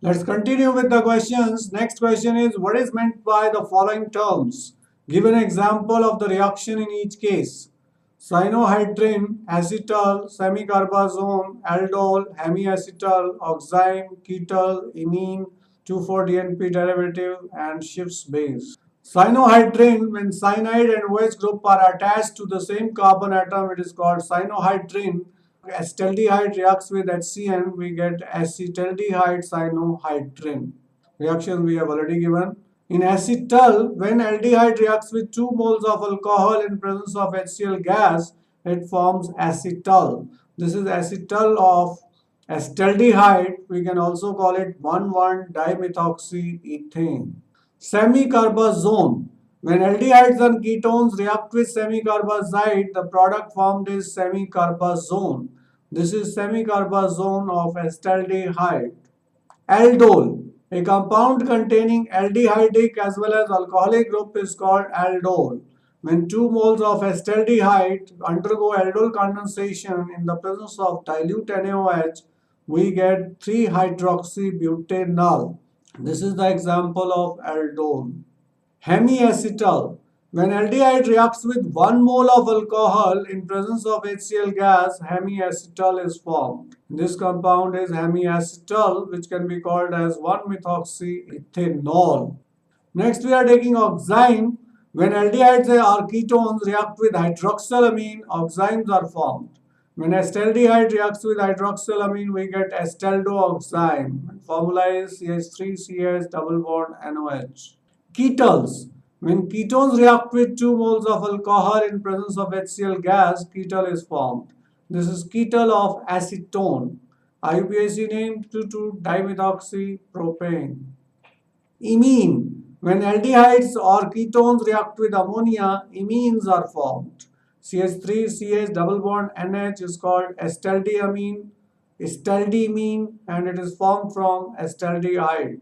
Let's continue with the questions. Next question is, what is meant by the following terms? Give an example of the reaction in each case. Cyanohydrin, acetal, semicarbazone, aldol, hemiacetal, oxime, ketal, imine, 2,4-DNP derivative, and Schiff's base. Cyanohydrin, when cyanide and OH group are attached to the same carbon atom, it is called cyanohydrin. Acetaldehyde reacts with HCN, we get acetaldehyde cyanohydrin. Reaction we have already given. In acetal, when aldehyde reacts with 2 moles of alcohol in presence of HCl gas, it forms acetal. This is acetal of acetaldehyde. We can also call it 1,1-dimethoxyethane. Semicarbazone. When aldehydes and ketones react with semicarbazide, the product formed is semicarbazone. This is semicarbazone of acetaldehyde. Aldol. A compound containing aldehydic as well as alcoholic group is called aldol. When 2 moles of acetaldehyde undergo aldol condensation in the presence of dilute NaOH, we get 3-hydroxybutanol. This is the example of aldol. Hemiacetal. When aldehyde reacts with 1 mole of alcohol in presence of HCl gas, hemiacetal is formed. This compound is hemiacetal, which can be called as 1-methoxyethanol. Next, we are taking oxime. When aldehydes or ketones react with hydroxylamine, oximes are formed. When acetaldehyde reacts with hydroxylamine, we get acetaldooxime. Formula is CH3CH double bond NOH. Ketals. When ketones react with 2 moles of alcohol in presence of HCl gas, ketal is formed. This is ketal of acetone. IUPAC name 2,2-dimethoxypropane. Imine. When aldehydes or ketones react with ammonia, imines are formed. CH3CH double bond NH is called acetaldeamine, acetaldeamine, and it is formed from acetaldehyde.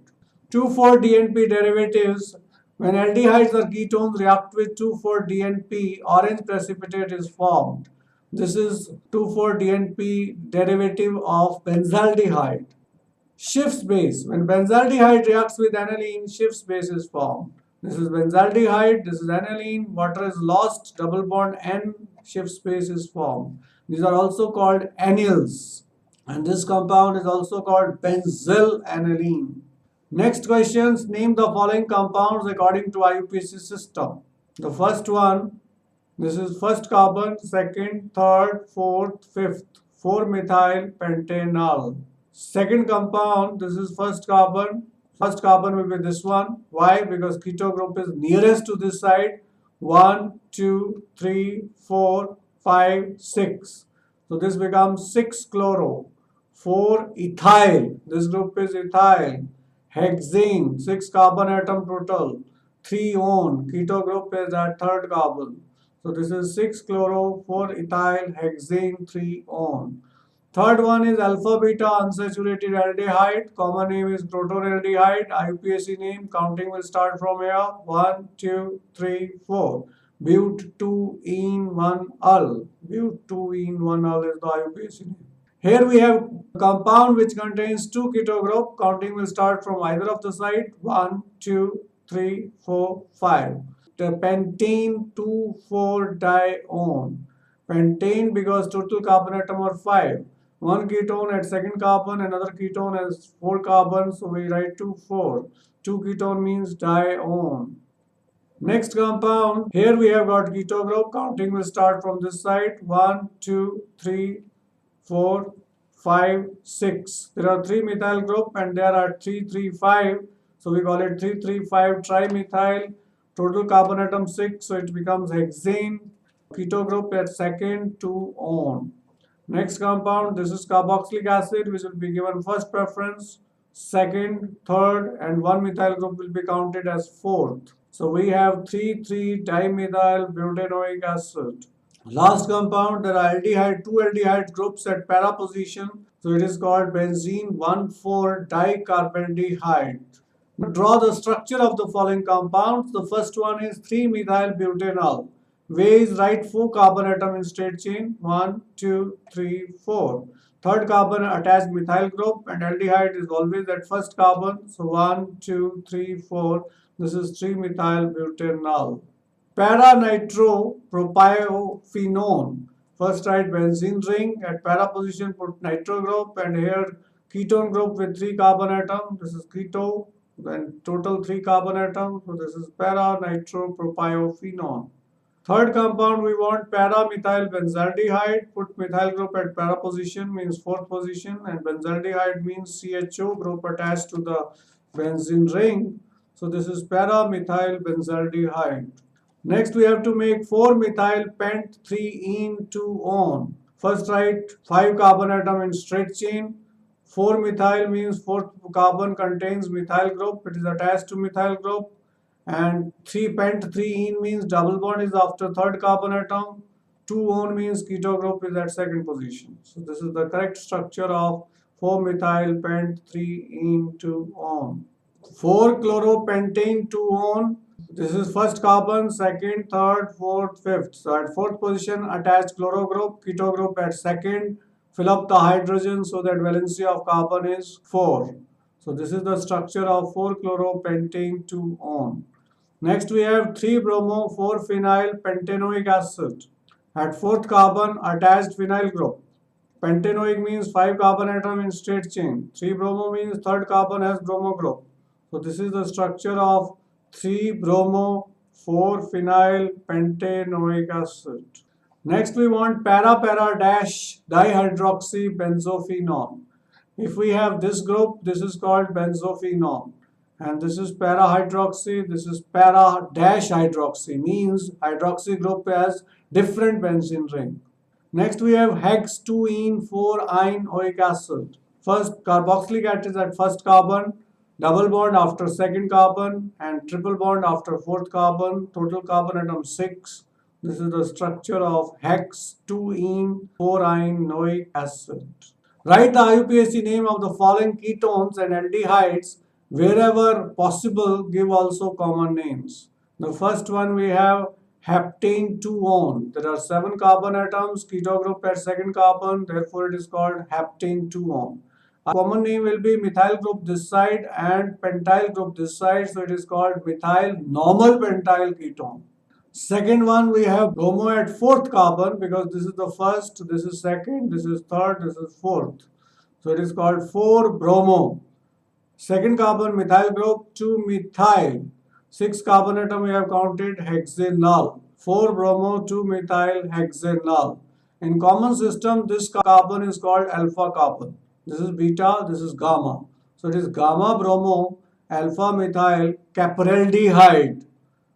2,4-DNP derivatives. When aldehydes or ketones react with 2,4-DNP, orange precipitate is formed. This is 2,4-DNP derivative of benzaldehyde. Schiff's base. When benzaldehyde reacts with aniline, Schiff's base is formed. This is benzaldehyde, this is aniline, water is lost, double bond N, Schiff's base is formed. These are also called anyls. And this compound is also called benzyl aniline. Next questions, name the following compounds according to IUPAC system. The first one, this is first carbon, second, third, fourth, fifth, 4-methyl pentanol. Second compound, this is first carbon. First carbon will be this one. Why? Because keto group is nearest to this side. 1, 2, 3, 4, 5, 6. So this becomes 6-chloro. 4-ethyl. This group is ethyl. Hexane, 6 carbon atom total. 3-one. Keto group is at third carbon. So this is 6-chloro, 4-ethyl, hexane, 3-one. Third one is alpha beta unsaturated aldehyde. Common name is protonaldehyde. IUPAC name. Counting will start from here. 1, 2, 3, 4. But2-ene-1-ul. But2-ene-1-ul is the IUPAC name. Here we have a compound which contains 2 keto group. Counting will start from either of the side. 1, 2, 3, 4, 5. The pentane 2,4-dione. Pentane because total carbon atom are 5. One ketone at second carbon, another ketone has 4 carbons, so we write 2,4. 2 ketone means dione. Next compound, here we have got keto group. Counting will start from this side. 1, 2, 3, 4, 5, 6. There are 3 methyl group and there are 3,3,5. So we call it 3,3,5 trimethyl. Total carbon atom 6, so it becomes hexane. Keto group at second, 2-one. Next compound, this is carboxylic acid, which will be given first preference, second, third, and 1-methyl group will be counted as fourth. So we have 3,3-dimethyl butanoic acid. Last compound, there are aldehyde, 2 aldehyde groups at para position. So it is called benzene 1,4-dicarbaldehyde. Now draw the structure of the following compounds. The first one is 3-methyl butanol. Weighs right 4 carbon atom in straight chain. 1, 2, 3, 4. Third carbon attached methyl group, and aldehyde is always at first carbon. So 1, 2, 3, 4. This is 3-methyl butanol. Para-nitropropionone. First write benzene ring. At para position put nitro group, and here ketone group with 3 carbon atoms. This is keto. Then total 3 carbon atoms. So this is para-nitropropionone. Third compound we want para-methyl benzaldehyde. Put methyl group at para position means fourth position, and benzaldehyde means CHO group attached to the benzene ring. So this is para-methyl benzaldehyde. Next we have to make 4-methyl pent 3-ene-2-one. First write 5 carbon atom in straight chain. 4-methyl means fourth carbon contains methyl group. It is attached to methyl group. And 3 pent 3-ene means double bond is after third carbon atom. 2-one means keto group is at second position. So this is the correct structure of 4-methyl pent 3-ene-2-one. 4-chloropentane 2-one. This is first carbon, second, third, fourth, fifth. So at fourth position attached chloro group, keto group at second. Fill up the hydrogen so that valency of carbon is 4. So this is the structure of 4-chloropentane 2-one. Next we have 3-bromo-4-phenyl pentanoic acid. At fourth carbon attached phenyl group. Pentanoic means 5 carbon atom in straight chain. 3-bromo means third carbon has bromo group. So this is the structure of 3-bromo-4-phenyl pentanoic acid. Next we want para-para-dihydroxybenzophenone. If we have this group, this is called benzophenone. And this is para-hydroxy, this is para-hydroxy, means hydroxy group has different benzene ring. Next we have hex 2-ene-4-ionoic acid. First carboxylic acid is at first carbon, double bond after second carbon, and triple bond after fourth carbon, total carbon atom 6. This is the structure of hex 2-ene-4-ionoic acid. Write the IUPAC name of the following ketones and aldehydes. Wherever possible, give also common names. The first one we have heptane 2-one. There are 7 carbon atoms, keto group at second carbon, therefore it is called heptane 2-one. A common name will be methyl group this side and pentyl group this side, so it is called methyl normal pentyl ketone. Second one we have bromo at fourth carbon because this is the first, this is second, this is third, this is fourth. So it is called 4-bromo. Second carbon methyl group 2-methyl. 6 carbon atom we have counted hexanol. 4-bromo 2-methyl hexanol. In common system this carbon is called alpha carbon. This is beta, this is gamma. So it is gamma bromo alpha methyl capraldehyde.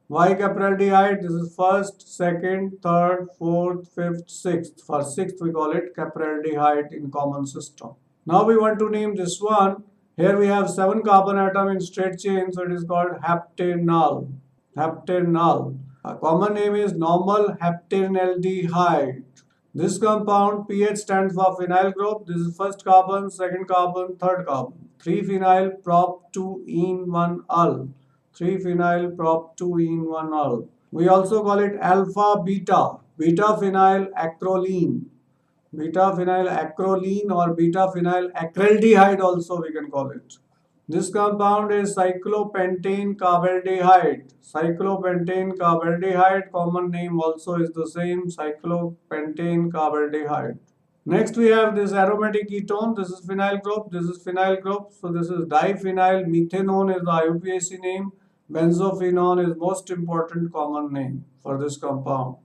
Why capraldehyde? This is first, second, third, fourth, fifth, sixth. For sixth we call it capraldehyde in common system. Now we want to name this one. Here we have 7 carbon atom in straight chain, so it is called heptanol. Heptanol. A common name is normal heptanaldehyde. This compound pH stands for phenyl group. This is first carbon, second carbon, third carbon. 3-phenyl prop 2-ene-1-ol. 3-phenyl prop 2-ene-1-ol. We also call it alpha beta. Beta-phenyl acrolein. Beta-phenyl acrolein or beta-phenyl acraldehyde also we can call it. This compound is cyclopentane carbaldehyde. Cyclopentane carbaldehyde, common name also is the same, cyclopentane carbaldehyde. Next we have this aromatic ketone. This is phenyl group, this is phenyl group. So this is diphenyl methanone is the IUPAC name. Benzophenone is most important common name for this compound.